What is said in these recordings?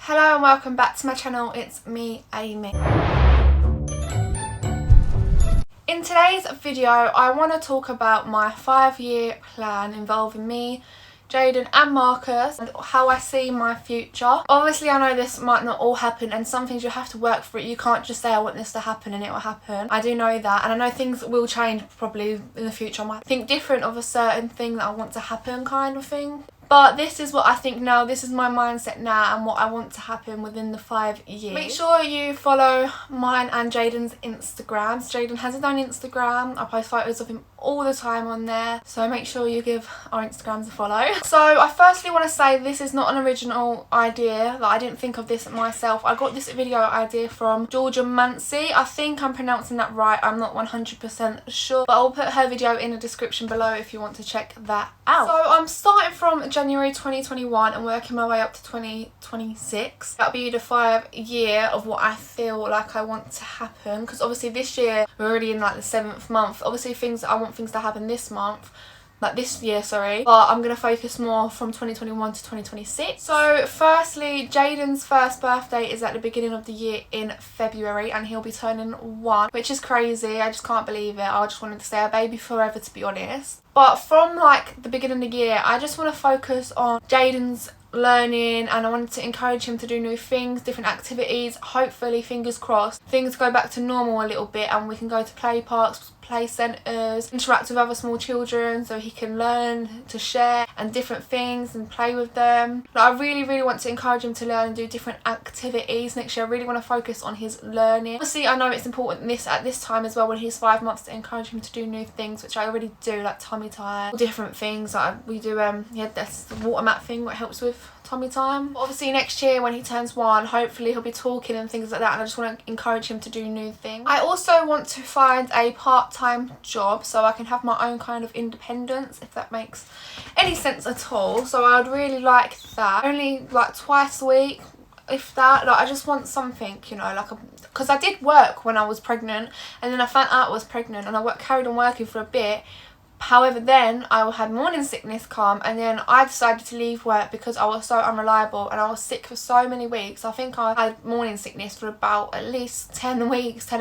Hello and welcome back to my channel. It's me, Amy. In today's video I want to talk about my 5-year plan involving me, Jaden and Marcus, and how I see my future. Obviously I know this might not all happen and some things you have to work for it. You can't just say I want this to happen and it will happen. I do know that, and I know things will change probably in the future. I might think different of a certain thing that I want to happen kind of thing. But this is what I think now, this is my mindset now and what I want to happen within the 5 years. Make sure you follow mine and Jaden's Instagrams. Jaden has his own Instagram. I post photos of him all the time on there. So make sure you give our Instagrams a follow. So I firstly want to say this is not an original idea. Like, I didn't think of this myself. I got this video idea from Georgia Mancey. I think I'm pronouncing that right. I'm not 100% sure. But I'll put her video in the description below if you want to check that out. So I'm starting from January 2021 and working my way up to 2026. That'll be the 5 year of what I feel like I want to happen, because obviously this year we're already in like the 7th month. Obviously I want things to happen this month, like this year, sorry, but I'm going to focus more from 2021 to 2026. So firstly, Jaden's first birthday is at the beginning of the year in February and he'll be turning 1, which is crazy. I just can't believe it. I just wanted to stay a baby forever, to be honest. But from like the beginning of the year, I just want to focus on Jaden's learning, and I wanted to encourage him to do new things, different activities. Hopefully, fingers crossed, things go back to normal a little bit and we can go to play parks, play centres, interact with other small children so he can learn to share and different things and play with them. Like, I really want to encourage him to learn and do different activities next year. I really want to focus on his learning. Obviously I know it's important at this time as well, when he's 5 months, to encourage him to do new things, which I already do, like tummy time, different things. Like we do that's the water mat thing, what helps with tummy time. Obviously next year when he turns 1, hopefully he'll be talking and things like that, and I just want to encourage him to do new things. I also want to find a part-time job so I can have my own kind of independence, if that makes any sense at all. So I would really like that, only like twice a week, if that. Like, I just want something, you know, like because I did work when I was pregnant and then I found out I was pregnant and I carried on working for a bit. However, then I had morning sickness come, and then I decided to leave work because I was so unreliable and I was sick for so many weeks. I think I had morning sickness for about at least 11 weeks,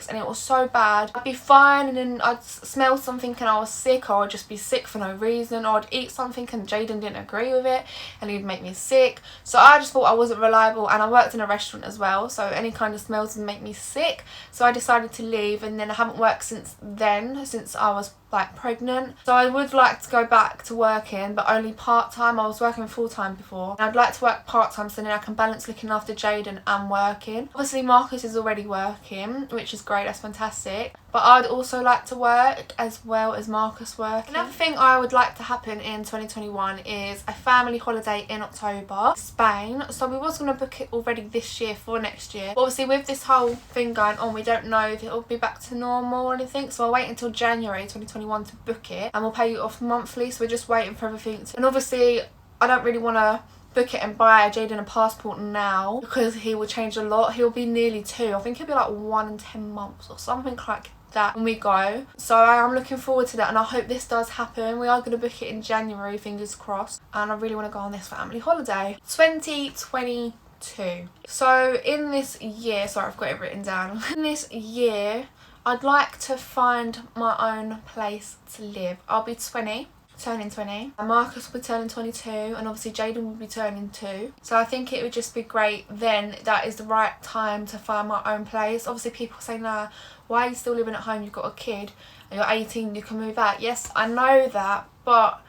and it was so bad. I'd be fine and then I'd smell something and I was sick, or I'd just be sick for no reason, or I'd eat something and Jaden didn't agree with it and he'd make me sick. So I just thought I wasn't reliable, and I worked in a restaurant as well, so any kind of smells would make me sick. So I decided to leave, and then I haven't worked since then, since I was like pregnant. So I would like to go back to working, but only part-time. I was working full-time before, and I'd like to work part-time so then I can balance looking after Jaden and working. Obviously Marcus is already working, which is great, that's fantastic, but I'd also like to work as well as Marcus working. Another thing I would like to happen in 2021 is a family holiday in October, Spain. So we was going to book it already this year for next year, but obviously with this whole thing going on, we don't know if it'll be back to normal or anything, so I'll wait until January 2021 to book it, and we'll pay you off monthly. So we're just waiting for everything and obviously I don't really want to book it and buy Jaden a passport now because he will change a lot. He'll be nearly 2. I think he'll be like 1 and 10 months or something like that when we go. So I am looking forward to that, and I hope this does happen. We are going to book it in January, fingers crossed, and I really want to go on this family holiday. 2022. So in this year, sorry, I've got it written down. In this year I'd like to find my own place to live. I'll be 20, turning 20, and Marcus will be turning 22, and obviously Jaden will be turning 2. So I think it would just be great then, that is the right time to find my own place. Obviously people say, nah, why are you still living at home? You've got a kid and you're 18, you can move out. Yes, I know that, but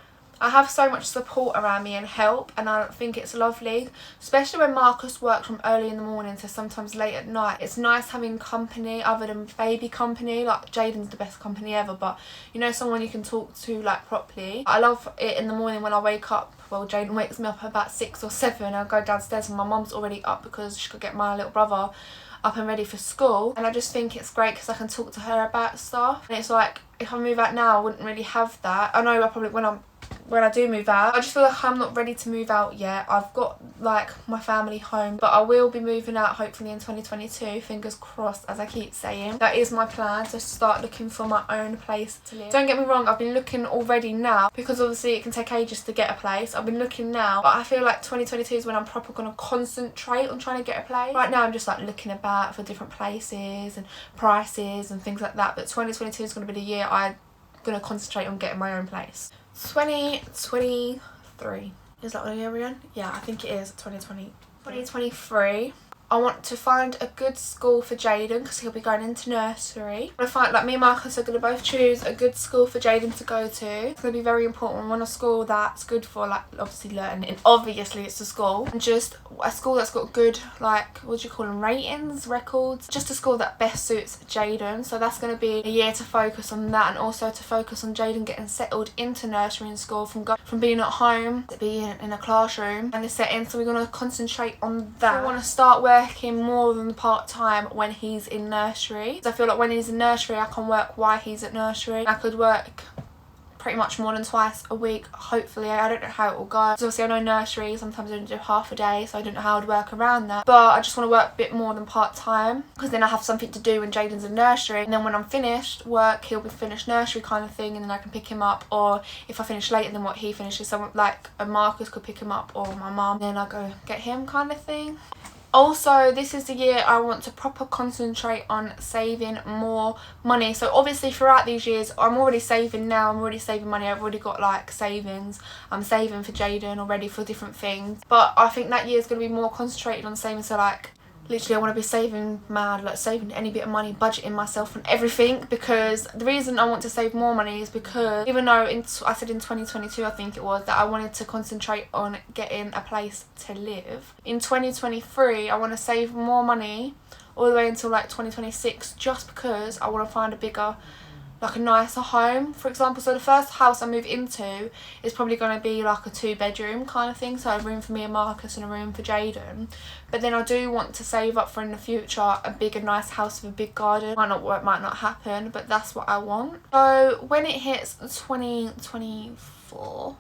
I have so much support around me and help, and I think it's lovely, especially when Marcus works from early in the morning to sometimes late at night. It's nice having company other than baby company. Like Jaden's the best company ever, but you know, someone you can talk to like properly. I love it in the morning when I wake up. Well, Jaden wakes me up about 6 or 7. I go downstairs and my mum's already up because she could get my little brother up and ready for school, and I just think it's great because I can talk to her about stuff. And it's like, if I move out now I wouldn't really have that. I know I probably, when I'm when I do move out. I just feel like I'm not ready to move out yet. I've got like my family home, but I will be moving out hopefully in 2022, fingers crossed, as I keep saying. That is my plan, to start looking for my own place to live. Don't get me wrong, I've been looking already now, because obviously it can take ages to get a place. I've been looking now, but I feel like 2022 is when I'm proper gonna concentrate on trying to get a place. Right now I'm just like looking about for different places and prices and things like that, but 2022 is gonna be the year I'm gonna concentrate on getting my own place. 2023, is that what year we're in? Yeah, I think it is 2023. I want to find a good school for Jaden because he'll be going into nursery. I find like me and Marcus are going to both choose a good school for Jaden to go to. It's going to be very important. We want a school that's good for like obviously learning, and obviously it's a school, and just a school that's got good, like, what do you call them, ratings, records, just a school that best suits Jaden. So that's going to be a year to focus on that, and also to focus on Jaden getting settled into nursery and school, from being at home to being in a classroom and the setting. So we're going to concentrate on that. We want to start working more than part-time when he's in nursery. So I feel like when he's in nursery I can work while he's at nursery. I could work pretty much more than twice a week, hopefully. I don't know how it will go. So obviously I know nursery, sometimes I don't do half a day, so I don't know how I'd work around that. But I just want to work a bit more than part-time, because then I have something to do when Jaden's in nursery, and then when I'm finished work, he'll be finished nursery kind of thing, and then I can pick him up, or if I finish later than what he finishes, someone like a Marcus could pick him up, or my mum, then I go get him kind of thing. Also, this is the year I want to proper concentrate on saving more money. So obviously throughout these years, I'm already saving now. I'm already saving money. I've already got like savings. I'm saving for Jaden already for different things. But I think that year is going to be more concentrated on saving. So like, literally I want to be saving mad, like saving any bit of money, budgeting myself on everything, because the reason I want to save more money is because even though I said in 2022 I think it was, that I wanted to concentrate on getting a place to live, in 2023 I want to save more money all the way until like 2026, just because I want to find a bigger, like a nicer home, for example. So the first house I move into is probably going to be like a 2-bedroom kind of thing, so a room for me and Marcus and a room for Jaden. But then I do want to save up for in the future a bigger nice house with a big garden. Might not work, might not happen, but that's what I want. So when it hits 2024,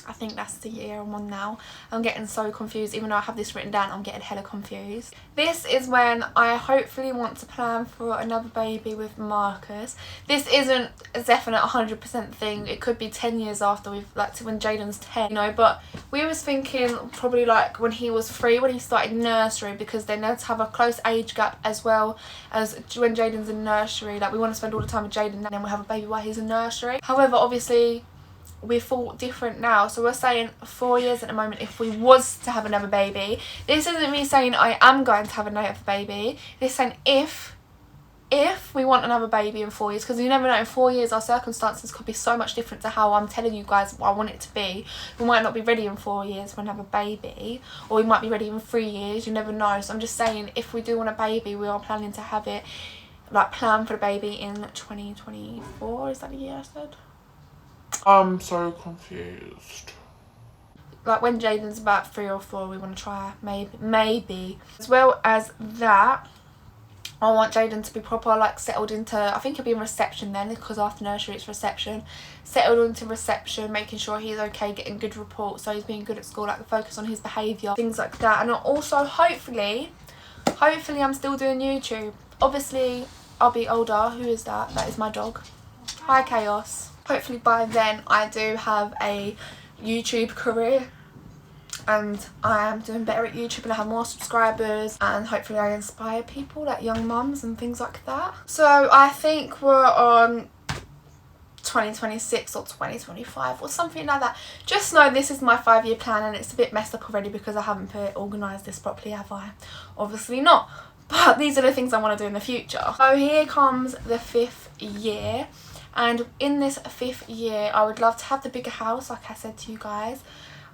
I think that's the year I'm on now. I'm getting so confused. Even though I have this written down, I'm getting hella confused. This is when I hopefully want to plan for another baby with Marcus. This isn't a definite 100% thing. It could be 10 years after we've, like, when Jaden's 10, you know. But we was thinking probably like when he was 3, when he started nursery, because then let's have a close age gap as well as when Jaden's in nursery. Like, we want to spend all the time with Jaden, and then we'll have a baby while he's in nursery. However, obviously we're thought different now, so we're saying 4 years at the moment if we was to have another baby. This isn't me saying I am going to have another baby. This is saying if we want another baby in 4 years, because you never know, in 4 years our circumstances could be so much different to how I'm telling you guys what I want it to be. We might not be ready in 4 years for another baby, or we might be ready in 3 years, you never know. So I'm just saying, if we do want a baby, we are planning to have it, like, plan for the baby in 2024. Is that the year I said? I'm so confused. Like when Jaden's about 3 or 4, we want to try maybe. As well as that, I want Jaden to be proper, like, settled into, I think he'll be in reception then, because after nursery it's reception. Settled into reception, making sure he's okay, getting good reports, so he's being good at school, like focus on his behaviour, things like that. And also hopefully I'm still doing YouTube. Obviously I'll be older. Who is that? That is my dog. Hi Chaos. Hopefully by then I do have a YouTube career, and I am doing better at YouTube, and I have more subscribers, and hopefully I inspire people like young mums and things like that. So I think we're on 2026 or 2025 or something like that. Just know this is my 5-year plan, and it's a bit messed up already because I haven't organised this properly, have I? Obviously not. But these are the things I want to do in the future. So here comes the 5th year. And in this 5th year, I would love to have the bigger house, like I said to you guys.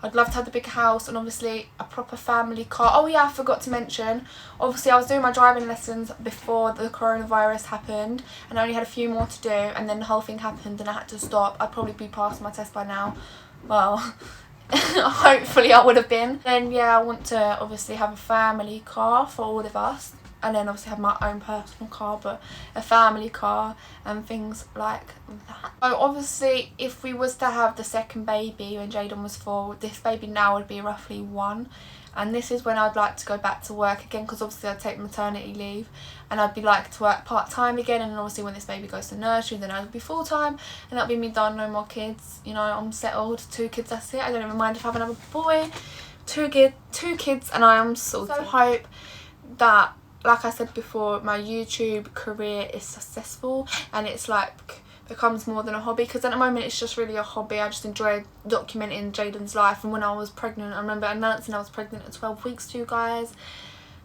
I'd love to have the bigger house, and obviously a proper family car. Oh yeah, I forgot to mention, obviously I was doing my driving lessons before the coronavirus happened, and I only had a few more to do, and then the whole thing happened and I had to stop. I'd probably be passing my test by now. Well, hopefully I would have been. Then yeah, I want to obviously have a family car for all of us. and then obviously have my own personal car, but a family car and things like that. So obviously if we was to have the second baby when Jaden was 4, this baby now would be roughly 1, and this is when I'd like to go back to work again, because obviously I'd take maternity leave and I'd be like to work part-time again, and obviously when this baby goes to nursery then I'd be full-time and that'd be me done, no more kids, you know, I'm settled, 2 kids, that's it. I don't even mind if I have another boy. 2 kids and I am sorted. So I hope that, like I said before, my YouTube career is successful and it's like becomes more than a hobby, because at the moment it's just really a hobby. I just enjoy documenting Jaden's life. And when I was pregnant, I remember announcing I was pregnant at 12 weeks to you guys.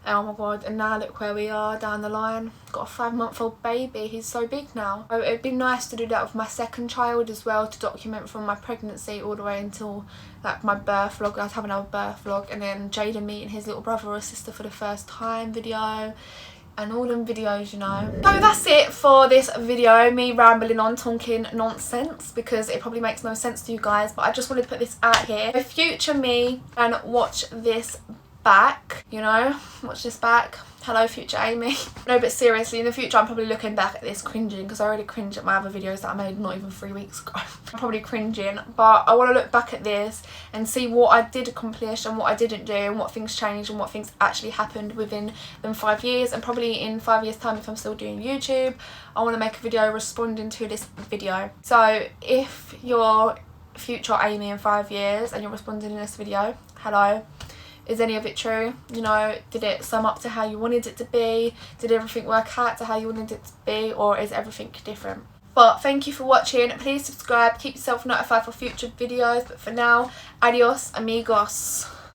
Oh my god, and now look where we are down the line. Got a 5-month-old baby, he's so big now. So it'd be nice to do that with my second child as well, to document from my pregnancy all the way until like my birth vlog. I'd have another birth vlog, and then Jaden meeting his little brother or sister for the first time video, and all them videos, you know. So that's it for this video, me rambling on talking nonsense, because it probably makes no sense to you guys, but I just wanted to put this out here. The future me and watch this back, you know, watch this back. Hello future Amy. No, but seriously, in the future I'm probably looking back at this cringing, because I already cringe at my other videos that I made not even 3 weeks ago. I'm probably cringing, but I want to look back at this and see what I did accomplish and what I didn't do, and what things changed and what things actually happened within them 5 years. And probably in 5 years time, if I'm still doing YouTube, I want to make a video responding to this video. So if you're future Amy in 5 years and you're responding in this video, hello. Is any of it true? You know, did it sum up to how you wanted it to be? Did everything work out to how you wanted it to be? Or is everything different? But thank you for watching. Please subscribe. Keep yourself notified for future videos. But for now, adios amigos.